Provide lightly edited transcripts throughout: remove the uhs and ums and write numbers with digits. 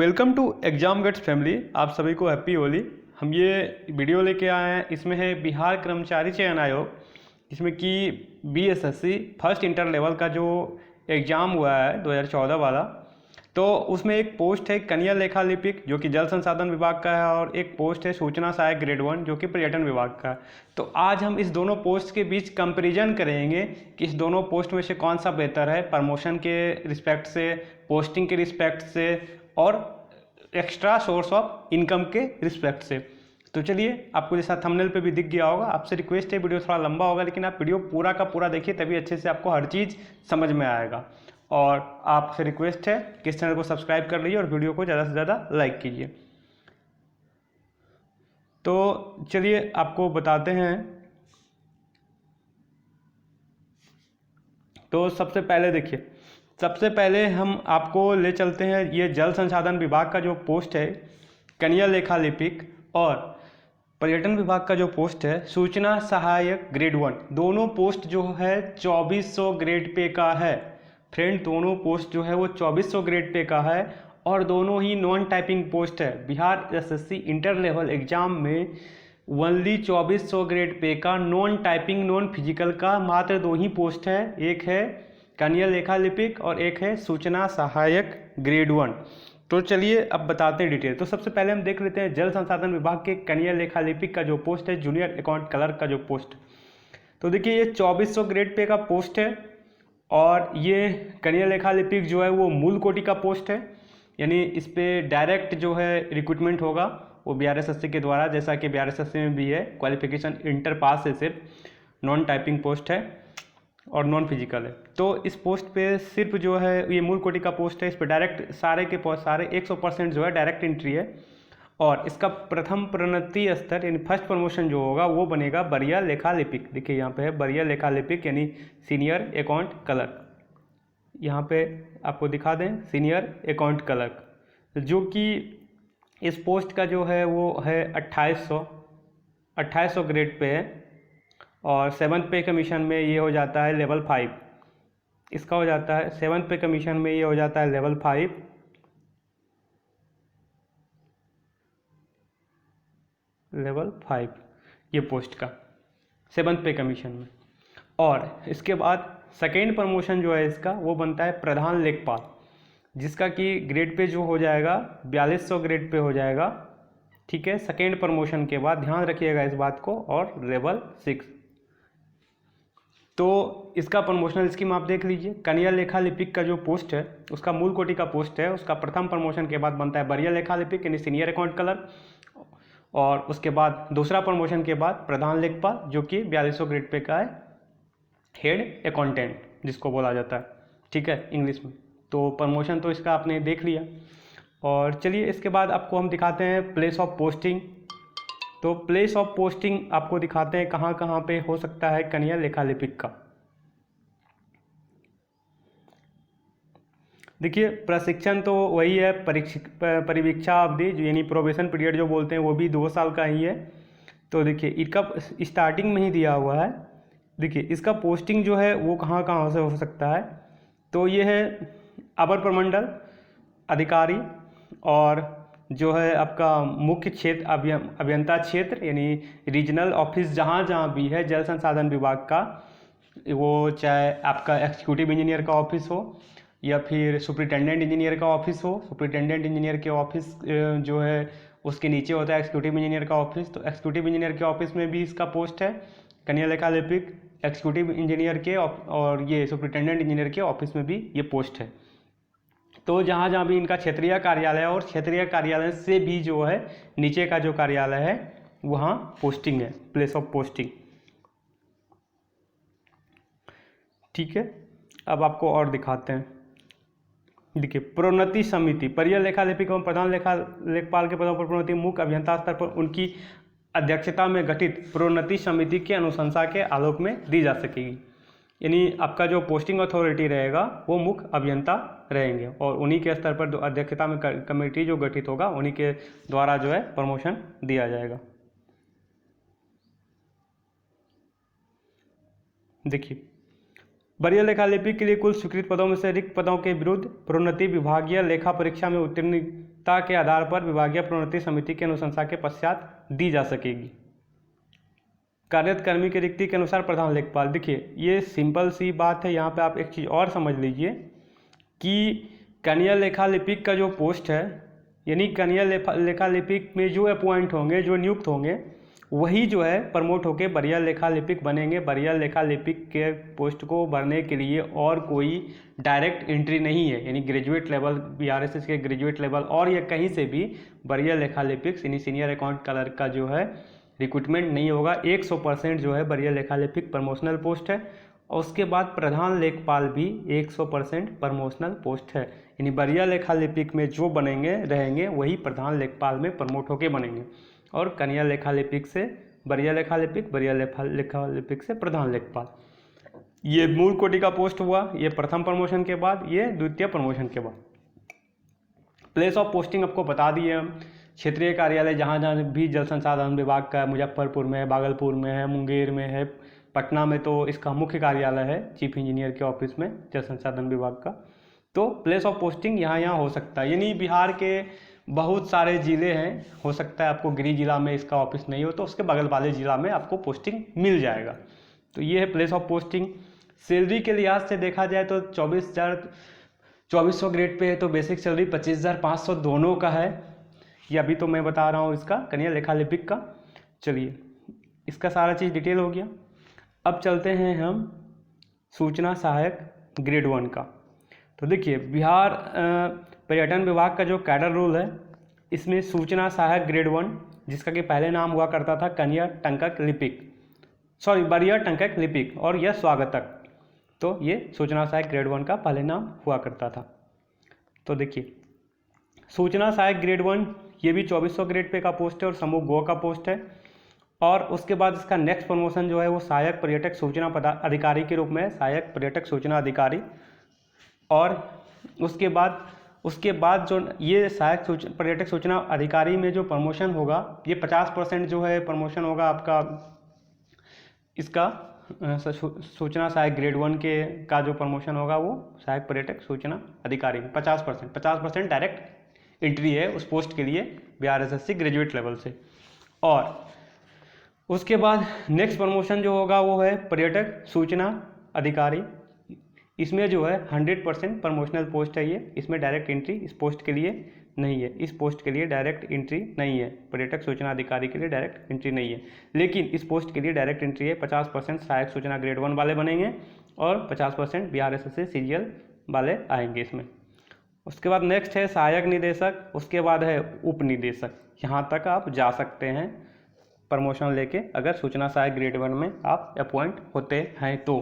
Welcome to exam gates family. आप सभी को हैप्पी होली। हम ये वीडियो लेके आए हैं, इसमें है बिहार कर्मचारी चयन आयोग, जिसमें कि बीएसएससी फर्स्ट इंटर लेवल का जो एग्ज़ाम हुआ है 2014 वाला, तो उसमें एक पोस्ट है कन्या लेखा लिपिक जो कि जल संसाधन विभाग का है, और एक पोस्ट है सूचना सहायक ग्रेड 1 जो कि पर्यटन विभाग का है। तो आज हम इस दोनों पोस्ट के बीच कंपैरिजन करेंगे कि इस दोनों पोस्ट में से कौन सा बेहतर है, प्रमोशन के रिस्पेक्ट से, पोस्टिंग के रिस्पेक्ट से और एक्स्ट्रा सोर्स ऑफ इनकम के रिस्पेक्ट से। तो चलिए, आपको जैसा थंबनेल पे भी दिख गया होगा, आपसे रिक्वेस्ट है वीडियो थोड़ा लंबा होगा लेकिन आप वीडियो पूरा का पूरा देखिए, तभी अच्छे से आपको हर चीज़ समझ में आएगा। और आपसे रिक्वेस्ट है कि इस चैनल को सब्सक्राइब कर लीजिए और वीडियो को ज़्यादा से ज़्यादा लाइक कीजिए। तो चलिए आपको बताते हैं। तो सबसे पहले देखिए, सबसे पहले हम आपको ले चलते हैं ये जल संसाधन विभाग का जो पोस्ट है कन्या लेखा लिपिक, और पर्यटन विभाग का जो पोस्ट है सूचना सहायक ग्रेड 1। दोनों पोस्ट जो है 2400 ग्रेड पे का है फ्रेंड, दोनों पोस्ट जो है वो 2400 ग्रेड पे का है, और दोनों ही नॉन टाइपिंग पोस्ट है। Bihar SSC inter level exam में ओनली 2400 ग्रेड पे का नॉन टाइपिंग नॉन फिजिकल का मात्र दो ही पोस्ट है, एक है कन्या लेखा लिपिक और एक है सूचना सहायक ग्रेड 1। तो चलिए अब बताते हैं डिटेल। तो सबसे पहले हम देख लेते हैं जल संसाधन विभाग के कन्या लेखा लिपिक का जो पोस्ट है, जूनियर अकाउंट क्लर्क का जो पोस्ट। तो देखिए ये 2400 ग्रेड पे का पोस्ट है, और ये कन्या लेखा लिपिक जो है वो मूल कोटि का पोस्ट है, यानी इस पर डायरेक्ट जो है रिक्रूटमेंट होगा वो बीआरएसएससी के द्वारा, जैसा कि बीआरएसएससी में भी है। क्वालिफिकेशन इंटर पास है, सिर्फ नॉन टाइपिंग पोस्ट है और नॉन फिजिकल है। तो इस पोस्ट पे सिर्फ जो है ये मूल कोटि का पोस्ट है, इस पर डायरेक्ट सारे 100% जो है डायरेक्ट एंट्री है, और इसका प्रथम प्रोन्नति स्तर यानी फर्स्ट प्रमोशन जो होगा वो बनेगा वरीय लेखा लिपिक। देखिए यहाँ पे है वरीय लेखा लिपिक यानी सीनियर अकाउंट क्लर्क। यहाँ पे आपको दिखा दें सीनियर अकाउंट क्लर्क, जो कि इस पोस्ट का जो है वो है 2800 ग्रेड पे है, और 7th पे कमीशन में ये हो जाता है लेवल 5। इसका हो जाता है 7th पे कमीशन में ये हो जाता है लेवल 5। लेवल 5 ये पोस्ट का 7th पे कमीशन में। और इसके बाद सेकेंड प्रमोशन जो है इसका वो बनता है प्रधान लेखपाल, जिसका कि ग्रेड पे जो हो जाएगा 4200 ग्रेड पे हो जाएगा। ठीक है, सेकेंड प्रमोशन के बाद ध्यान रखिएगा इस बात को, और लेवल 6। तो इसका प्रमोशनल स्कीम आप देख लीजिए। कन्या लेखा लिपिक का जो पोस्ट है उसका मूल कोटि का पोस्ट है, उसका प्रथम प्रमोशन के बाद बनता है वरीय लेखा लिपिक यानी सीनियर अकाउंट क्लर्क, और उसके बाद दूसरा प्रमोशन के बाद प्रधान लेखपाल जो कि 4200 ग्रेड पे का है, हेड अकाउंटेंट जिसको बोला जाता है, ठीक है, इंग्लिश में। तो प्रमोशन तो इसका आपने देख लिया। और चलिए इसके बाद आपको हम दिखाते हैं प्लेस ऑफ पोस्टिंग। तो प्लेस ऑफ पोस्टिंग आपको दिखाते हैं कहाँ कहाँ पे हो सकता है कन्या लेखा लिपिक का। देखिए प्रशिक्षण तो वही है, परिवीक्षा अवधि यानी प्रोबेशन पीरियड जो बोलते हैं वो भी 2 साल का ही है। तो देखिए इसका स्टार्टिंग में ही दिया हुआ है। देखिए इसका पोस्टिंग जो है वो कहाँ कहाँ से हो सकता है। तो ये है अपर प्रमंडल अधिकारी, और जो है आपका मुख्य क्षेत्र अभियंता क्षेत्र यानी रीजनल ऑफिस जहाँ जहाँ भी है जल संसाधन विभाग का, वो चाहे आपका एग्जीक्यूटिव इंजीनियर का ऑफिस हो या फिर सुपरिटेंडेंट इंजीनियर का ऑफिस हो। सुपरिटेंडेंट इंजीनियर के ऑफिस जो है उसके नीचे होता है एग्जीक्यूटिव इंजीनियर का ऑफिस। तो एग्जीक्यूटिव इंजीनियर के ऑफिस में भी इसका पोस्ट है कन्या लेखा लिपिक, एग्जीक्यूटिव इंजीनियर के और ये सुपरिटेंडेंट इंजीनियर के ऑफिस में भी ये पोस्ट है। तो जहाँ जहाँ भी इनका क्षेत्रीय कार्यालय है, और क्षेत्रीय कार्यालय से भी जो है नीचे का जो कार्यालय है वहाँ पोस्टिंग है, प्लेस ऑफ पोस्टिंग। ठीक है, अब आपको और दिखाते हैं। देखिए प्रोन्नति समिति, वरीय लेखा लिपिक एवं प्रधान लेखपाल के पदों पर प्रोन्नति मुख्य अभियंता स्तर पर उनकी अध्यक्षता में गठित प्रोन्नति समिति के अनुशंसा के आलोक में दी जा सकेगी। यानी आपका जो पोस्टिंग अथॉरिटी रहेगा वो मुख्य अभियंता रहेंगे, और उन्हीं के स्तर पर अध्यक्षता में कमेटी जो गठित होगा उन्हीं के द्वारा जो है प्रमोशन दिया जाएगा। देखिए वरीय लेखा लिपिक के लिए कुल स्वीकृत पदों में से रिक्त पदों के विरुद्ध प्रोन्नति विभागीय लेखा परीक्षा में उत्तीर्णता के आधार पर विभागीय प्रोन्नति समिति की अनुशंसा के पश्चात दी जा सकेगी। कार्यरत कर्मी की रिक्ति के अनुसार प्रधान लेखपाल। देखिए ये सिंपल सी बात है। यहाँ पे आप एक चीज़ और समझ लीजिए कि कनीय लेखा लिपिक का जो पोस्ट है, यानी कनीय लेखा लिपिक में जो अपॉइंट होंगे, जो नियुक्त होंगे, वही जो है प्रमोट होकर वरीय लेखा लिपिक बनेंगे। वरीय लेखा लिपिक के पोस्ट को भरने के लिए और कोई डायरेक्ट एंट्री नहीं है, यानी ग्रेजुएट लेवल, BRSS के ग्रेजुएट लेवल और या कहीं से भी वरीय लेखा लिपिक यानी सीनियर अकाउंट क्लर्क का जो है रिक्रूटमेंट नहीं होगा। 100% जो है वरीय लेखा लिपिक प्रमोशनल पोस्ट है। और उसके बाद प्रधान लेखपाल भी 100% प्रमोशनल पोस्ट है, यानी वरीय लेखा लिपिक में जो बनेंगे रहेंगे वही प्रधान लेखपाल में प्रमोट होके बनेंगे। और कनीय लेखा लिपिक से वरीय लेखा लिपिक, वरीय लेखा लिपिक से प्रधान लेखपाल। ये मूल कोटि का पोस्ट हुआ, ये प्रथम प्रमोशन के बाद, ये द्वितीय प्रमोशन के बाद। प्लेस ऑफ पोस्टिंग आपको बता दिए हम। क्षेत्रीय कार्यालय जहाँ जहाँ भी जल संसाधन विभाग का, मुजफ्फरपुर में है, भागलपुर में है, मुंगेर में है, पटना में तो इसका मुख्य कार्यालय है चीफ इंजीनियर के ऑफिस में जल संसाधन विभाग का। तो प्लेस ऑफ पोस्टिंग यहाँ हो सकता है, यानी बिहार के बहुत सारे ज़िले हैं, हो सकता है आपको गिरी जिला में इसका ऑफिस नहीं हो तो उसके बगल वाले ज़िला में आपको पोस्टिंग मिल जाएगा। तो ये है प्लेस ऑफ पोस्टिंग। सैलरी के लिहाज से देखा जाए तो 2400 ग्रेड पे है तो बेसिक सैलरी 25,500 दोनों का है। ये अभी तो मैं बता रहा हूँ इसका कनीय लेखा लिपिक का। चलिए इसका सारा चीज़ डिटेल हो गया। अब चलते हैं हम सूचना सहायक ग्रेड 1 का। तो देखिए बिहार पर्यटन विभाग का जो कैडर रोल है, इसमें सूचना सहायक ग्रेड 1, जिसका कि पहले नाम हुआ करता था कनीय टंकक लिपिक, वरीय टंकक लिपिक और यह स्वागतक। तो ये सूचना सहायक ग्रेड 1 का पहले नाम हुआ करता था। तो देखिए सूचना सहायक ग्रेड 1 ये भी 2400 ग्रेड पे का पोस्ट है और समूह गो का पोस्ट है। और उसके बाद इसका नेक्स्ट प्रमोशन जो है वो सहायक पर्यटक सूचना अधिकारी के रूप में है, सहायक पर्यटक सूचना अधिकारी। और उसके बाद जो ये सहायक पर्यटक सूचना अधिकारी में जो प्रमोशन होगा, ये 50% जो है प्रमोशन होगा आपका इसका सूचना सहायक ग्रेड 1 का जो प्रमोशन होगा वो सहायक पर्यटक सूचना अधिकारी में 50% डायरेक्ट एंट्री है उस पोस्ट के लिए BRSSC ग्रेजुएट लेवल से। और उसके बाद नेक्स्ट प्रमोशन जो होगा वो है पर्यटक सूचना अधिकारी। इसमें जो है 100% प्रमोशनल पोस्ट है ये, इसमें डायरेक्ट एंट्री इस पोस्ट के लिए नहीं है, इस पोस्ट के लिए डायरेक्ट एंट्री नहीं है, पर्यटक सूचना अधिकारी के लिए डायरेक्ट एंट्री नहीं है। लेकिन इस पोस्ट के लिए डायरेक्ट एंट्री है। 50% सहायक सूचना ग्रेड 1 वाले बनेंगे और 50% BRSSC सीरियल वाले आएंगे इसमें। उसके बाद नेक्स्ट है सहायक निदेशक, उसके बाद है उप निदेशक। यहाँ तक आप जा सकते हैं प्रमोशन लेके, अगर सूचना सहायक ग्रेड 1 में आप अपॉइंट होते हैं तो।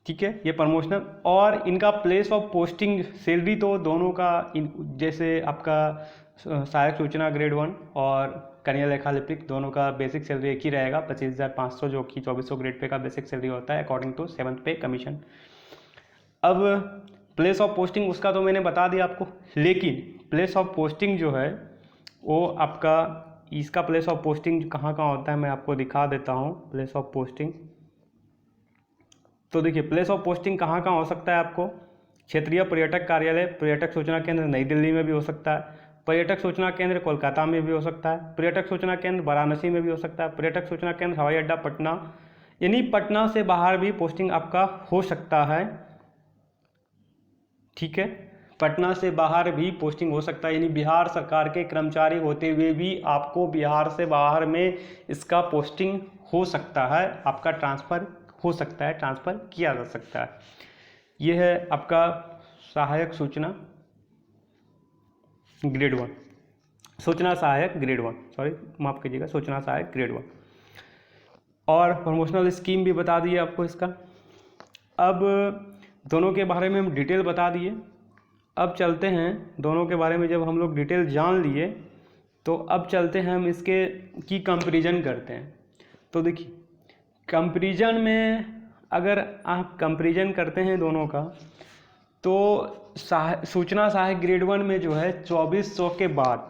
ठीक है, ये प्रमोशनल। और इनका प्लेस ऑफ पोस्टिंग सैलरी तो दोनों का जैसे आपका सहायक सूचना ग्रेड 1 और कनीय लेखा लिपिक दोनों का बेसिक सैलरी एक ही रहेगा 25,500, जो कि 2400 ग्रेड पे का बेसिक सैलरी होता है अकॉर्डिंग टू 7th पे कमीशन। अब प्लेस ऑफ पोस्टिंग उसका तो मैंने बता दिया आपको, लेकिन प्लेस ऑफ पोस्टिंग जो है वो आपका इसका प्लेस ऑफ पोस्टिंग कहाँ कहाँ होता है मैं आपको दिखा देता हूँ। प्लेस ऑफ पोस्टिंग तो देखिए प्लेस ऑफ पोस्टिंग कहाँ कहाँ हो सकता है आपको। क्षेत्रीय पर्यटक कार्यालय पर्यटक सूचना केंद्र नई दिल्ली में भी हो सकता है, पर्यटक सूचना केंद्र कोलकाता में भी हो सकता है, पर्यटक सूचना केंद्र वाराणसी में भी हो सकता है, पर्यटक सूचना केंद्र हवाई अड्डा पटना, यानी पटना से बाहर भी पोस्टिंग आपका हो सकता है। ठीक है, पटना से बाहर भी पोस्टिंग हो सकता है, यानी बिहार सरकार के कर्मचारी होते हुए भी आपको बिहार से बाहर में इसका पोस्टिंग हो सकता है, आपका ट्रांसफ़र हो सकता है, ट्रांसफ़र किया जा सकता है। यह है आपका सहायक सूचना ग्रेड 1, सूचना सहायक ग्रेड 1, सॉरी माफ़ कीजिएगा, सूचना सहायक ग्रेड 1। और प्रमोशनल स्कीम भी बता दिए आपको इसका। अब दोनों के बारे में हम डिटेल बता दिए। अब चलते हैं दोनों के बारे में, जब हम लोग डिटेल जान लिए तो अब चलते हैं हम इसके की कंपैरिजन करते हैं। तो देखिए कंपैरिजन में अगर आप कंपैरिजन करते हैं दोनों का तो सूचना सहायक ग्रेड 1 में जो है 2400 के बाद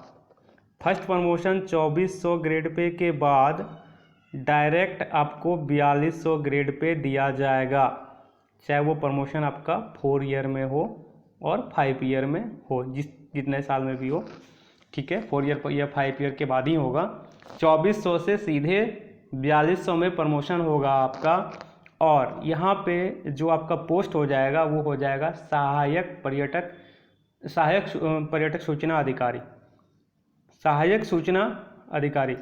फर्स्ट प्रमोशन 2400 ग्रेड पे के बाद डायरेक्ट आपको 4200 ग्रेड पे दिया जाएगा, चाहे वो प्रमोशन आपका 4 ईयर में हो और 5 ईयर में हो, जितने साल में भी हो, ठीक है। 4 ईयर या 5 ईयर के बाद ही होगा। 2400 से सीधे 4200 में प्रमोशन होगा आपका। और यहाँ पे जो आपका पोस्ट हो जाएगा वो हो जाएगा सहायक पर्यटक सूचना अधिकारी, सहायक सूचना अधिकारी।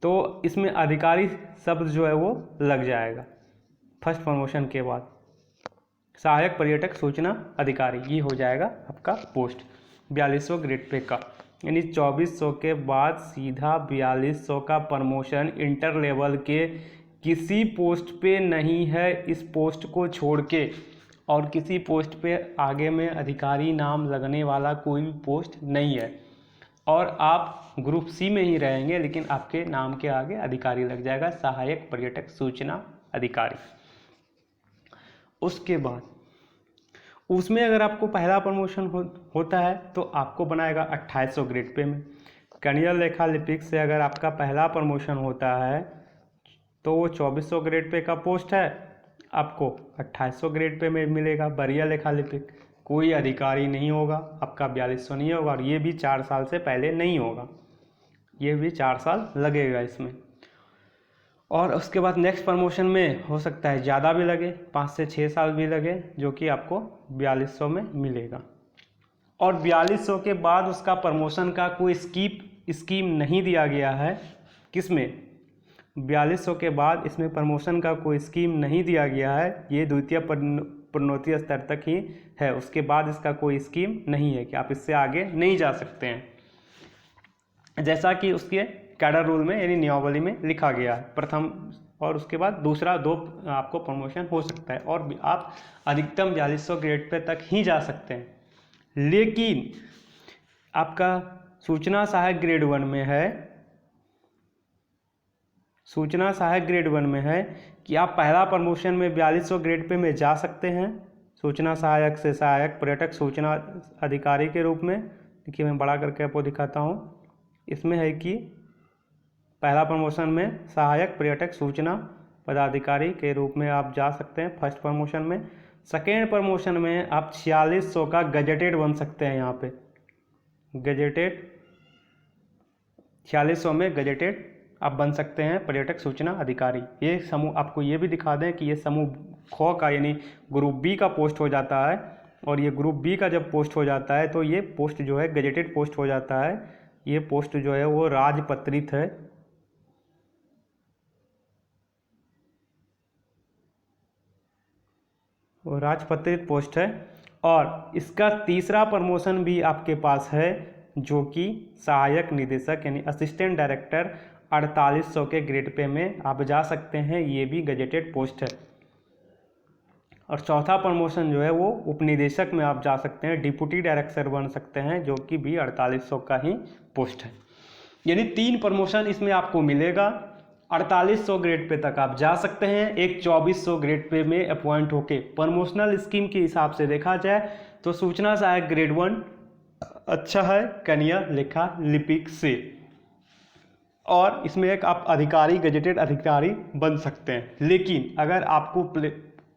तो इसमें अधिकारी शब्द जो है वो लग जाएगा फर्स्ट प्रमोशन के बाद, सहायक पर्यटक सूचना अधिकारी, ये हो जाएगा आपका पोस्ट 4200 ग्रेड पे का। यानी 2400 के बाद सीधा 4200 का प्रमोशन इंटर लेवल के किसी पोस्ट पे नहीं है, इस पोस्ट को छोड़ के। और किसी पोस्ट पे आगे में अधिकारी नाम लगने वाला कोई भी पोस्ट नहीं है। और आप ग्रुप सी में ही रहेंगे, लेकिन आपके नाम के आगे अधिकारी लग जाएगा, सहायक पर्यटक सूचना अधिकारी। उसके बाद उसमें अगर आपको पहला प्रमोशन होता है तो आपको बनाएगा 2800 ग्रेड पे में। कनियर लेखा लिपिक से अगर आपका पहला प्रमोशन होता है तो वो 2400 ग्रेड पे का पोस्ट है, आपको 2800 ग्रेड पे में मिलेगा। बरिया लेखा लिपिक कोई अधिकारी नहीं होगा, आपका 4200 नहीं होगा, और ये भी 4 साल से पहले नहीं होगा, ये भी 4 साल लगेगा इसमें। और उसके बाद नेक्स्ट प्रमोशन में हो सकता है ज़्यादा भी लगे, 5 से 6 साल भी लगे, जो कि आपको 4200 में मिलेगा। और 4200 के बाद उसका प्रमोशन का कोई स्कीम नहीं दिया गया है। किसमें? 4200 के बाद इसमें प्रमोशन का कोई स्कीम नहीं दिया गया है, ये द्वितीय प्रोन्नति स्तर तक ही है। उसके बाद इसका कोई स्कीम नहीं है कि आप इससे आगे नहीं जा सकते हैं, जैसा कि उसके कैडर रूल में यानी नियमावली में लिखा गया है। प्रथम और उसके बाद दूसरा 2 आपको प्रमोशन हो सकता है, और आप अधिकतम 4200 ग्रेड पे तक ही जा सकते हैं। लेकिन आपका सूचना सहायक ग्रेड 1 में है, सूचना सहायक ग्रेड 1 में है कि आप पहला प्रमोशन में 4200 ग्रेड पे में जा सकते हैं, सूचना सहायक से सहायक पर्यटक सूचना अधिकारी के रूप में। देखिए मैं बड़ा करके आपको दिखाता हूँ। इसमें है कि पहला प्रमोशन में सहायक पर्यटक सूचना पदाधिकारी के रूप में आप जा सकते हैं फर्स्ट प्रमोशन में। सेकेंड प्रमोशन में आप 4600 का गजेटेड बन सकते हैं। यहाँ पे गजेटेड 4600 में गजेटेड आप बन सकते हैं पर्यटक सूचना अधिकारी। ये समूह, आपको ये भी दिखा दें कि ये समूह ख का यानी ग्रुप बी का पोस्ट हो जाता है, और ये ग्रुप बी का जब पोस्ट हो जाता है तो ये पोस्ट जो है गजेटेड पोस्ट हो जाता है। ये पोस्ट जो है वो राजपत्रित है, वो राजपत्रित पोस्ट है। और इसका तीसरा प्रमोशन भी आपके पास है, जो कि सहायक निदेशक यानी असिस्टेंट डायरेक्टर 4800 के ग्रेड पे में आप जा सकते हैं, ये भी गजेटेड पोस्ट है। और चौथा प्रमोशन जो है वो उपनिदेशक में आप जा सकते हैं, डिप्टी डायरेक्टर बन सकते हैं, जो कि भी 4800 का ही पोस्ट है। यानी 3 प्रमोशन इसमें आपको मिलेगा। 4800 ग्रेड पे तक आप जा सकते हैं, एक 2400 ग्रेड पे में अपॉइंट होके। प्रमोशनल स्कीम के हिसाब से देखा जाए तो सूचना सहायक ग्रेड 1 अच्छा है कन्या लेखा लिपिक से, और इसमें एक आप अधिकारी गजेटेड अधिकारी बन सकते हैं। लेकिन अगर आपको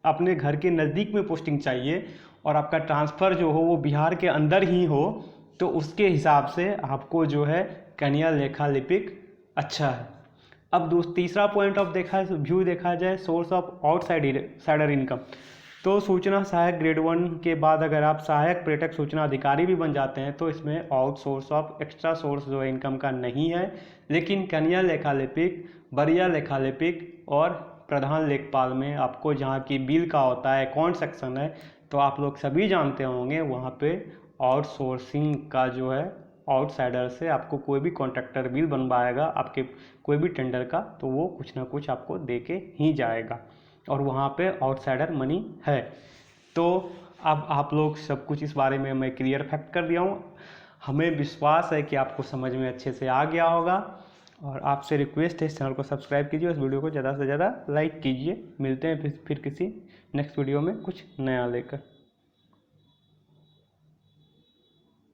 अपने घर के नज़दीक में पोस्टिंग चाहिए और आपका ट्रांसफ़र जो हो वो बिहार के अंदर ही हो, तो उसके हिसाब से आपको जो है कन्या लेखा लिपिक अच्छा है। अब तीसरा पॉइंट ऑफ व्यू देखा जाए, सोर्स ऑफ आउटसाइडर इनकम। तो सूचना सहायक ग्रेड 1 के बाद अगर आप सहायक पर्यटक सूचना अधिकारी भी बन जाते हैं तो इसमें आउटसोर्स ऑफ एक्स्ट्रा सोर्स जो है इनकम का नहीं है। लेकिन कन्या लेखा लिपिक, बरिया लेखा लिपिक और प्रधान लेखपाल में आपको जहाँ की बिल का होता है, अकाउंट सेक्शन है, तो आप लोग सभी जानते होंगे वहाँ पे आउटसोर्सिंग का जो है आउटसाइडर से आपको कोई भी कॉन्ट्रैक्टर बिल बनवाएगा आपके कोई भी टेंडर का, तो वो कुछ ना कुछ आपको दे के ही जाएगा, और वहाँ पे आउटसाइडर मनी है। तो अब आप लोग सब कुछ इस बारे में मैं क्लियर फैक्ट कर दिया हूँ। हमें विश्वास है कि आपको समझ में अच्छे से आ गया होगा, और आपसे रिक्वेस्ट है इस चैनल को सब्सक्राइब कीजिए, इस वीडियो को ज़्यादा से ज़्यादा लाइक कीजिए। मिलते हैं फिर किसी नेक्स्ट वीडियो में कुछ नया लेकर।